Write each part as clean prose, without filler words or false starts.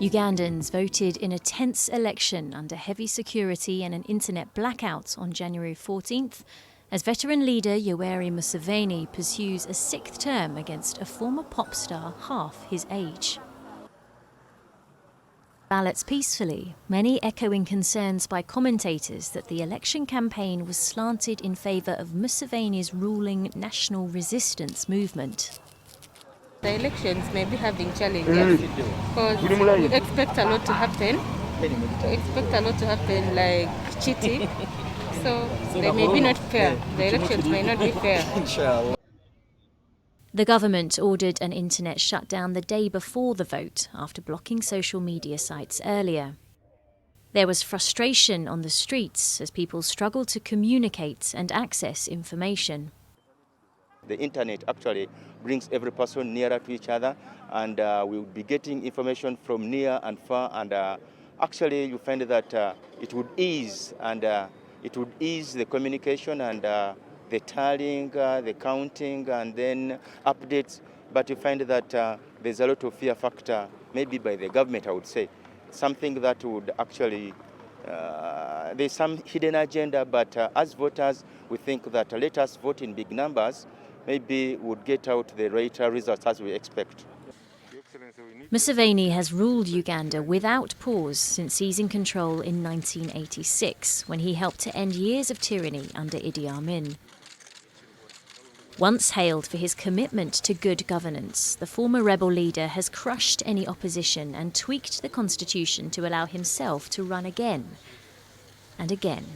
Ugandans voted in a tense election under heavy security and an internet blackout on January 14th, as veteran leader Yoweri Museveni pursues a sixth term against a former pop star half his age. Ballots peacefully, many echoing concerns by commentators that the election campaign was slanted in favour of Museveni's ruling National Resistance Movement. The elections may be having challenges because we expect a lot to happen. Like cheating. So they may be not fair. The elections may not be fair. The government ordered an internet shutdown the day before the vote after blocking social media sites earlier. There was frustration on the streets as people struggled to communicate and access information. The internet actually brings every person nearer to each other, and we will be getting information from near and far, and actually you find that it would ease the communication and the tallying, the counting, and then updates. But you find that there's a lot of fear factor, maybe by the government, I would say, something that would actually there's some hidden agenda. But as voters, we think that let us vote in big numbers. Maybe would get out the right results as we expect. Museveni has ruled Uganda without pause since seizing control in 1986, when he helped to end years of tyranny under Idi Amin. Once hailed for his commitment to good governance, the former rebel leader has crushed any opposition and tweaked the constitution to allow himself to run again and again.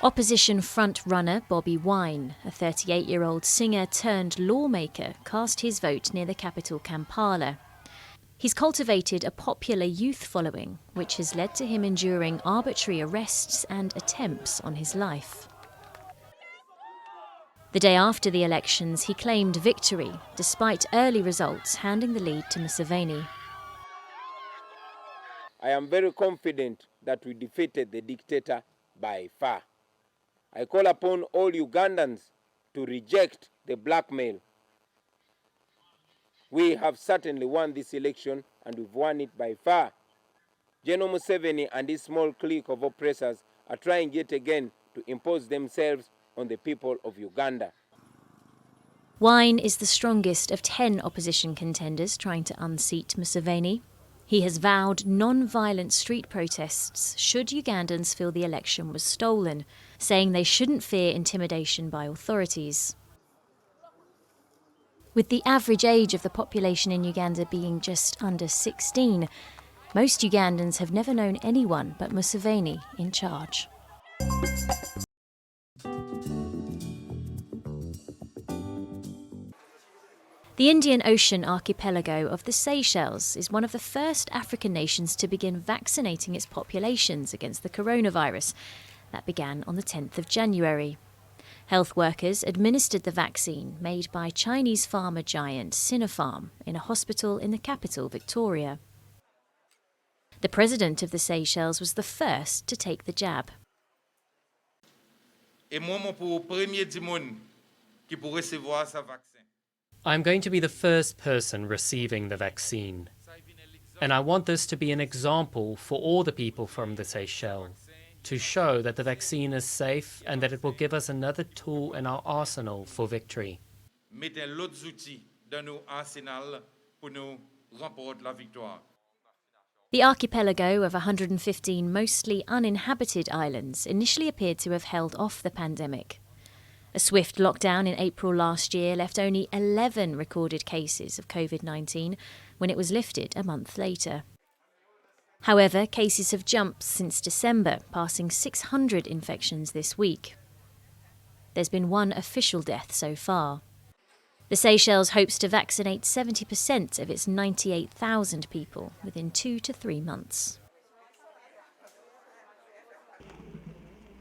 Opposition front-runner Bobi Wine, a 38-year-old singer-turned-lawmaker, cast his vote near the capital Kampala. He's cultivated a popular youth following, which has led to him enduring arbitrary arrests and attempts on his life. The day after the elections, he claimed victory, despite early results handing the lead to Museveni. I am very confident that we defeated the dictator by far. I call upon all Ugandans to reject the blackmail. We have certainly won this election, and we've won it by far. General Museveni and his small clique of oppressors are trying yet again to impose themselves on the people of Uganda. Wine is the strongest of 10 opposition contenders trying to unseat Museveni. He has vowed non-violent street protests should Ugandans feel the election was stolen, saying they shouldn't fear intimidation by authorities. With the average age of the population in Uganda being just under 16, most Ugandans have never known anyone but Museveni in charge. The Indian Ocean archipelago of the Seychelles is one of the first African nations to begin vaccinating its populations against the coronavirus. That began on the 10th of January. Health workers administered the vaccine made by Chinese pharma giant Sinopharm in a hospital in the capital, Victoria. The president of the Seychelles was the first to take the jab. I'm going to be the first person receiving the vaccine. And I want this to be an example for all the people from the Seychelles, to show that the vaccine is safe and that it will give us another tool in our arsenal for victory. The archipelago of 115 mostly uninhabited islands initially appeared to have held off the pandemic. A swift lockdown in April last year left only 11 recorded cases of COVID-19 when it was lifted a month later. However, cases have jumped since December, passing 600 infections this week. There's been one official death so far. The Seychelles hopes to vaccinate 70% of its 98,000 people within 2 to 3 months.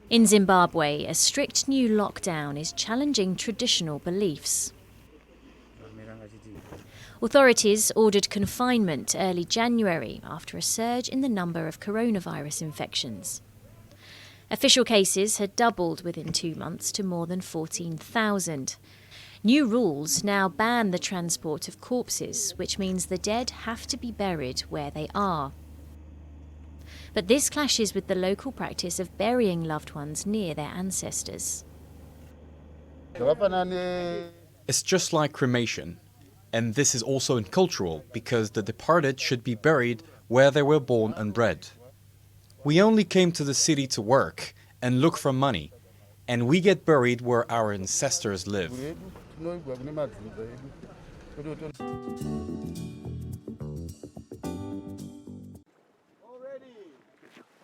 In Zimbabwe, a strict new lockdown is challenging traditional beliefs. Authorities ordered confinement early January after a surge in the number of coronavirus infections. Official cases had doubled within 2 months to more than 14,000. New rules now ban the transport of corpses, which means the dead have to be buried where they are. But this clashes with the local practice of burying loved ones near their ancestors. It's just like cremation, and this is also uncultural because the departed should be buried where they were born and bred. We only came to the city to work and look for money, and we get buried where our ancestors live.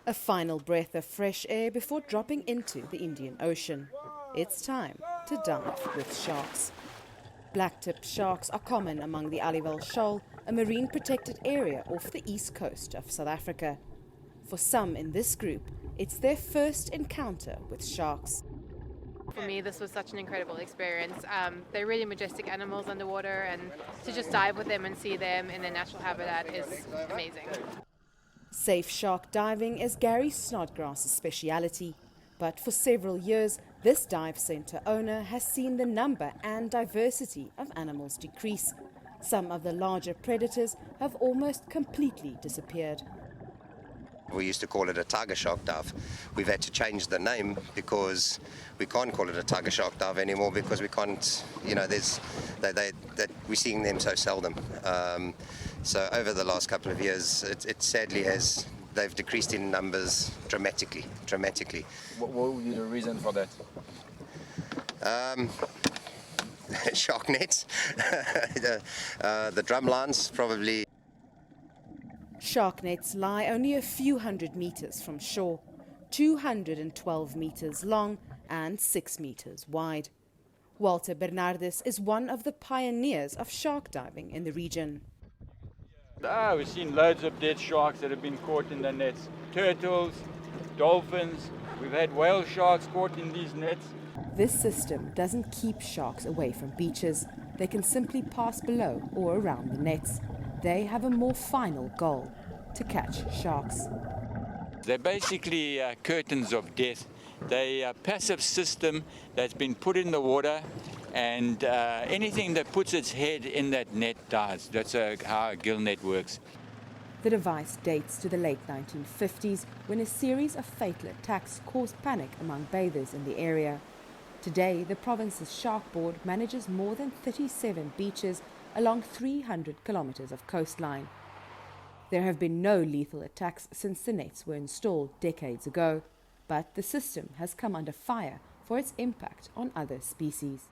A final breath of fresh air before dropping into the Indian Ocean. It's time to dive with sharks. Black-tipped sharks are common among the Aliwal Shoal, a marine protected area off the east coast of South Africa. For some in this group, it's their first encounter with sharks. For me, this was such an incredible experience. They're really majestic animals underwater, and to just dive with them and see them in their natural habitat is amazing. Safe shark diving is Gary Snodgrass's speciality. But for several years, this dive centre owner has seen the number and diversity of animals decrease. Some of the larger predators have almost completely disappeared. We used to call it a tiger shark dive. We've had to change the name because we can't call it a tiger shark dive anymore because we can't, we're seeing them so seldom. So over the last couple of years, it sadly they've decreased in numbers dramatically. What would be the reason for that? Shark nets, the drum lines probably. Shark nets lie only a few hundred meters from shore, 212 meters long and 6 meters wide. Walter Bernardes is one of the pioneers of shark diving in the region. We've seen loads of dead sharks that have been caught in the nets. Turtles, dolphins, we've had whale sharks caught in these nets. This system doesn't keep sharks away from beaches. They can simply pass below or around the nets. They have a more final goal: to catch sharks. They're basically curtains of death. They're a passive system that's been put in the water, and anything that puts its head in that net dies. That's how a gill net works. The device dates to the late 1950s, when a series of fatal attacks caused panic among bathers in the area. Today, the province's shark board manages more than 37 beaches along 300 kilometers of coastline. There have been no lethal attacks since the nets were installed decades ago, but the system has come under fire for its impact on other species.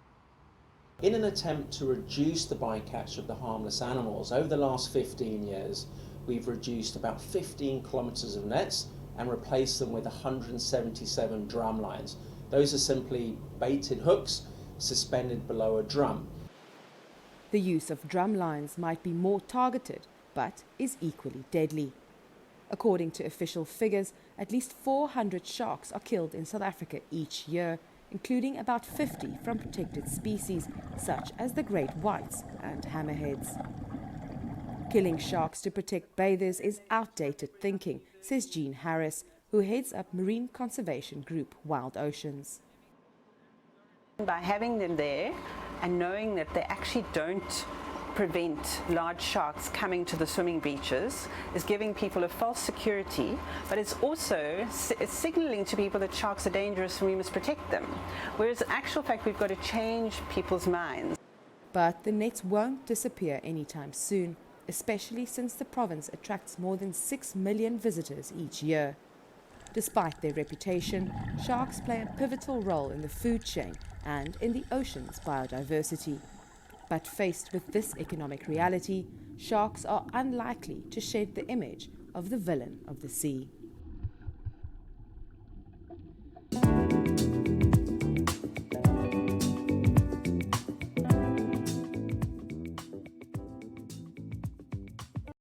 In an attempt to reduce the bycatch of the harmless animals, over the last 15 years, we've reduced about 15 kilometres of nets and replaced them with 177 drum lines. Those are simply baited hooks suspended below a drum. The use of drum lines might be more targeted, but is equally deadly. According to official figures, at least 400 sharks are killed in South Africa each year, including about 50 from protected species such as the great whites and hammerheads. Killing sharks to protect bathers is outdated thinking, says Jean Harris, who heads up marine conservation group Wild Oceans. By having them there and knowing that they actually don't prevent large sharks coming to the swimming beaches is giving people a false security, but it's also signaling to people that sharks are dangerous and we must protect them. Whereas in actual fact, we've got to change people's minds. But the nets won't disappear anytime soon, especially since the province attracts more than 6 million visitors each year. Despite their reputation, sharks play a pivotal role in the food chain and in the ocean's biodiversity. But faced with this economic reality, sharks are unlikely to shed the image of the villain of the sea.